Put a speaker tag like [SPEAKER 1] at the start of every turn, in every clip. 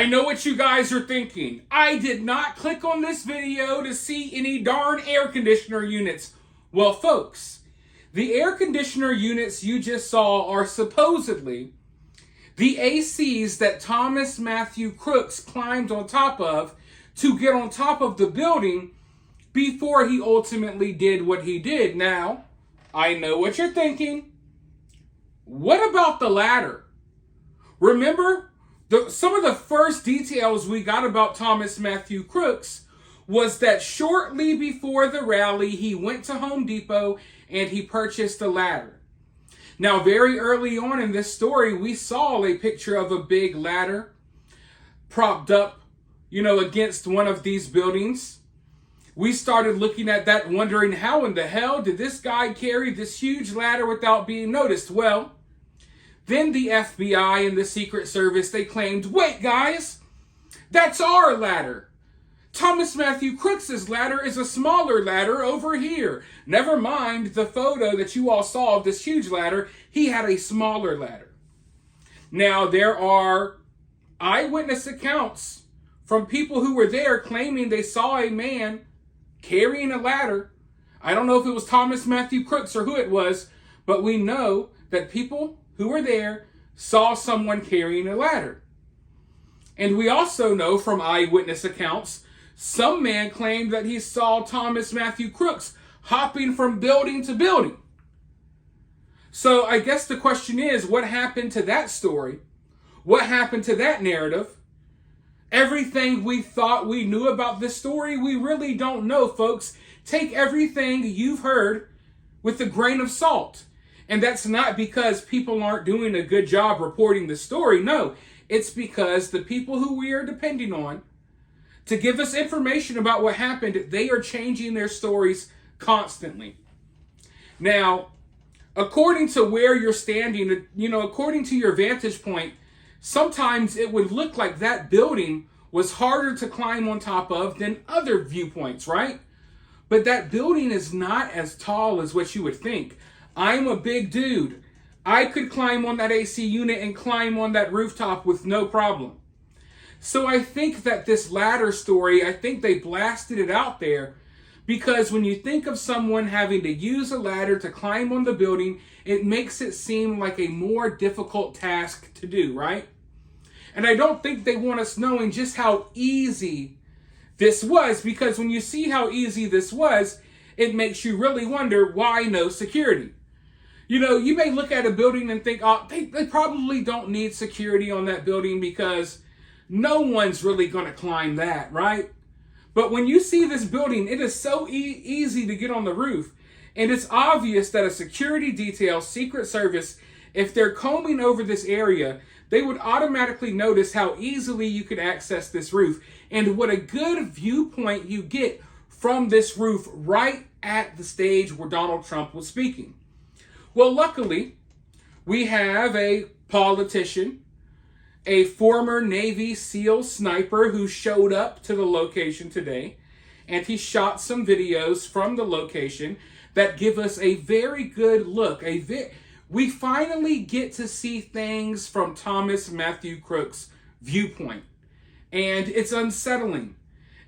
[SPEAKER 1] I know what you guys are thinking. I did not click on this video to see any darn air conditioner units. Well, folks, the air conditioner units you just saw are supposedly the ACs that Thomas Matthew Crooks climbed on top of to get on top of the building before he ultimately did what he did. Now, I know what you're thinking. What about the ladder? Remember, some of the first details we got about Thomas Matthew Crooks was that shortly before the rally, he went to Home Depot and he purchased a ladder. Now, very early on in this story, we saw a picture of a big ladder propped up, against one of these buildings. We started looking at that, wondering how in the hell did this guy carry this huge ladder without being noticed? Well, then the FBI and the Secret Service, they claimed, wait guys, that's our ladder. Thomas Matthew Crooks' ladder is a smaller ladder over here. Never mind the photo that you all saw of this huge ladder. He had a smaller ladder. Now, there are eyewitness accounts from people who were there claiming they saw a man carrying a ladder. I don't know if it was Thomas Matthew Crooks or who it was, but we know that people who were there saw someone carrying a ladder. And we also know from eyewitness accounts, some man claimed that he saw Thomas Matthew Crooks hopping from building to building. So I guess the question is, what happened to that story? What happened to that narrative? Everything we thought we knew about this story, we really don't know, folks. Take everything you've heard with a grain of salt. And that's not because people aren't doing a good job reporting the story. No, it's because the people who we are depending on to give us information about what happened, they are changing their stories constantly. Now, according to where you're standing, according to your vantage point, sometimes it would look like that building was harder to climb on top of than other viewpoints, right? But that building is not as tall as what you would think. I'm a big dude. I could climb on that AC unit and climb on that rooftop with no problem. So I think that this ladder story, I think they blasted it out there because when you think of someone having to use a ladder to climb on the building, it makes it seem like a more difficult task to do, right? And I don't think they want us knowing just how easy this was, because when you see how easy this was, it makes you really wonder why no security. You may look at a building and think, oh, they probably don't need security on that building because no one's really going to climb that, right? But when you see this building, it is so easy to get on the roof. And it's obvious that a security detail, Secret Service, if they're combing over this area, they would automatically notice how easily you could access this roof and what a good viewpoint you get from this roof right at the stage where Donald Trump was speaking. Well, luckily, we have a politician, a former Navy SEAL sniper who showed up to the location today, and he shot some videos from the location that give us a very good look. We finally get to see things from Thomas Matthew Crooks' viewpoint, and it's unsettling.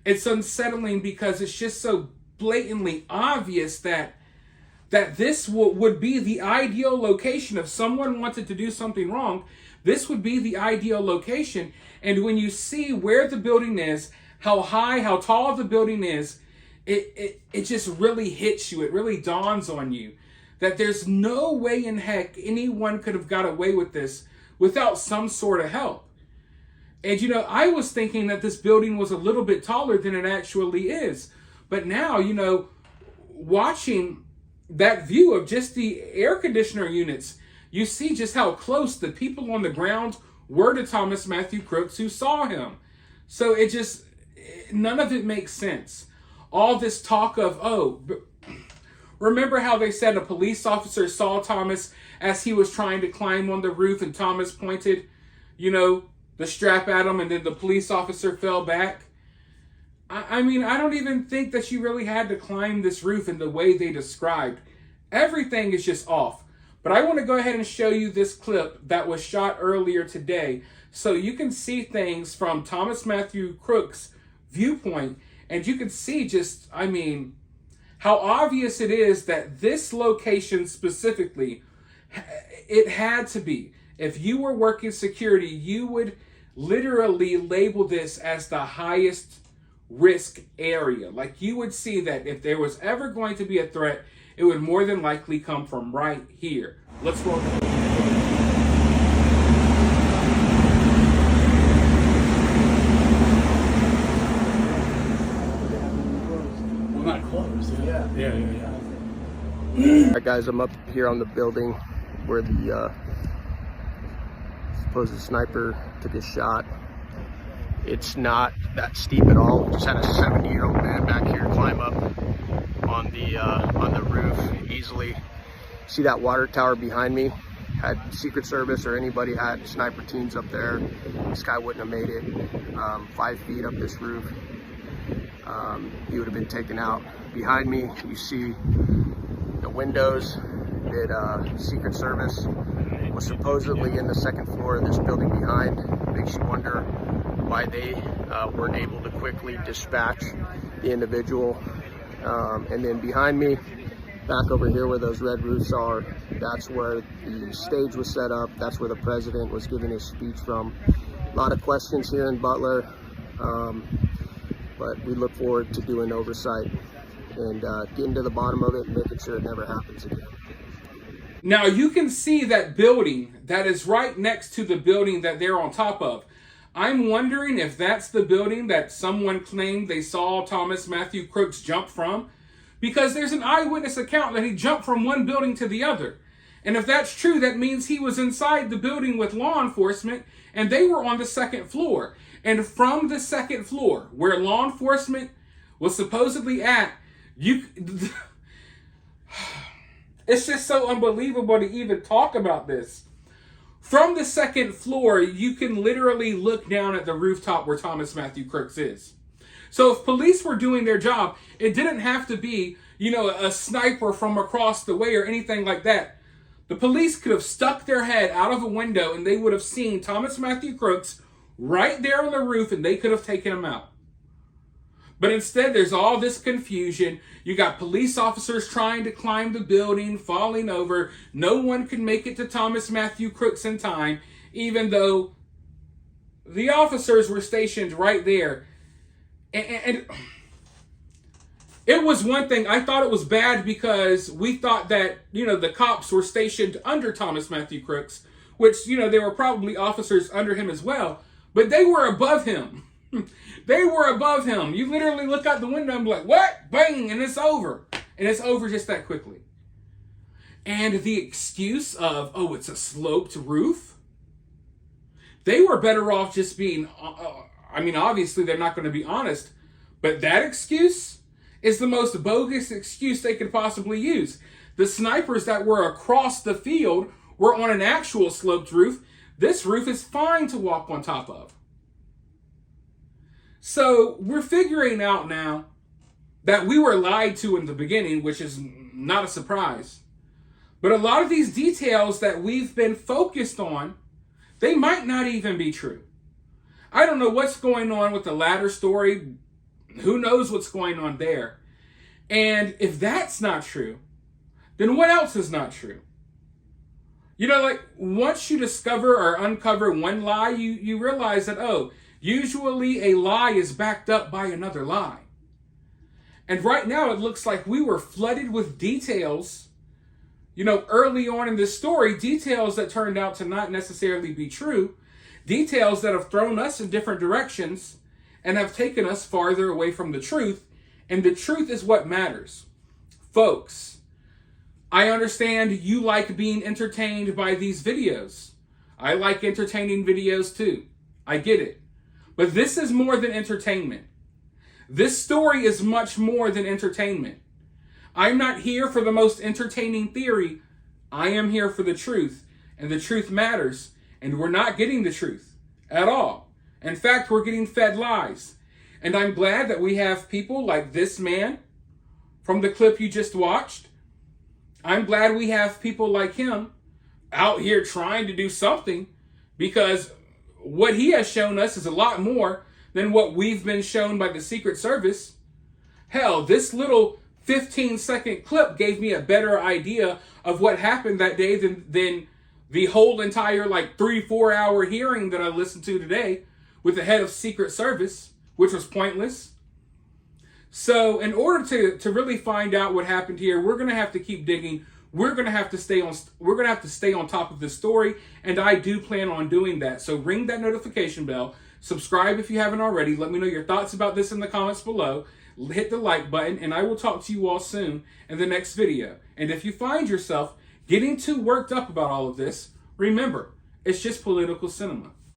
[SPEAKER 1] It's unsettling because it's just so blatantly obvious that this would be the ideal location. If someone wanted to do something wrong, this would be the ideal location. And when you see where the building is, how high, how tall the building is, it just really hits you. It really dawns on you that there's no way in heck anyone could have got away with this without some sort of help. And I was thinking that this building was a little bit taller than it actually is. But now, watching that view of just the air conditioner units, you see just how close the people on the ground were to Thomas Matthew Crooks who saw him. So none of it makes sense. All this talk of, remember how they said a police officer saw Thomas as he was trying to climb on the roof and Thomas pointed, the strap at him and then the police officer fell back? I don't even think that you really had to climb this roof in the way they described. Everything is just off. But I want to go ahead and show you this clip that was shot earlier today so you can see things from Thomas Matthew Crooks' viewpoint, and you can see just, I mean, how obvious it is that this location specifically, it had to be. If you were working security, you would literally label this as the highest risk area. Like, you would see that if there was ever going to be a threat, it would more than likely come from right here. Let's roll.
[SPEAKER 2] Well, not close. Yeah.
[SPEAKER 3] All right, guys, I'm up here on the building where the supposed sniper took his shot. It's not that steep at all. Just had a 70-year-old man back here climb up on the roof easily. See that water tower behind me? Had Secret Service or anybody had sniper teams up there, this guy wouldn't have made it 5 feet up this roof. He would have been taken out. Behind me, you see the windows that Secret Service was supposedly in the second floor of this building behind. Makes you wonder why they weren't able to quickly dispatch the individual. And then behind me, back over here where those red roofs are, that's where the stage was set up. That's where the president was giving his speech from. A lot of questions here in Butler, but we look forward to doing oversight and getting to the bottom of it and making sure it never happens again.
[SPEAKER 1] Now you can see that building that is right next to the building that they're on top of. I'm wondering if that's the building that someone claimed they saw Thomas Matthew Crooks jump from, because there's an eyewitness account that he jumped from one building to the other. And if that's true, that means he was inside the building with law enforcement and they were on the second floor. And from the second floor, where law enforcement was supposedly at, it's just so unbelievable to even talk about this. From the second floor, you can literally look down at the rooftop where Thomas Matthew Crooks is. So if police were doing their job, it didn't have to be, a sniper from across the way or anything like that. The police could have stuck their head out of a window and they would have seen Thomas Matthew Crooks right there on the roof and they could have taken him out. But instead, there's all this confusion. You got police officers trying to climb the building, falling over. No one can make it to Thomas Matthew Crooks in time, even though the officers were stationed right there. And it was one thing. I thought it was bad because we thought that, the cops were stationed under Thomas Matthew Crooks, which, there were probably officers under him as well, but they were above him. They were above him. You literally look out the window and be like, what? Bang, and it's over. And it's over just that quickly. And the excuse of, it's a sloped roof. They were better off just being, obviously they're not going to be honest, but that excuse is the most bogus excuse they could possibly use. The snipers that were across the field were on an actual sloped roof. This roof is fine to walk on top of. So we're figuring out now that we were lied to in the beginning, which is not a surprise. But a lot of these details that we've been focused on, they might not even be true. I don't know what's going on with the ladder story. Who knows what's going on there? And if that's not true, then what else is not true? Once you discover or uncover one lie, you realize that, usually a lie is backed up by another lie. And right now it looks like we were flooded with details, early on in this story, details that turned out to not necessarily be true, details that have thrown us in different directions and have taken us farther away from the truth. And the truth is what matters. Folks, I understand you like being entertained by these videos. I like entertaining videos too. I get it. But this is more than entertainment. This story is much more than entertainment. I'm not here for the most entertaining theory. I am here for the truth. And the truth matters. And we're not getting the truth at all. In fact, we're getting fed lies. And I'm glad that we have people like this man from the clip you just watched. I'm glad we have people like him out here trying to do something, because what he has shown us is a lot more than what we've been shown by the Secret Service. Hell, this little 15-second clip gave me a better idea of what happened that day than the whole entire 3-4 hour hearing that I listened to today with the head of Secret Service, which was pointless. So in order to really find out what happened here, we're going to have to keep digging. We're going to have to stay on top of this story, and I do plan on doing that. So ring that notification bell, subscribe if you haven't already. Let me know your thoughts about this in the comments below. Hit the like button, and I will talk to you all soon in the next video. And if you find yourself getting too worked up about all of this, remember, it's just political cinema.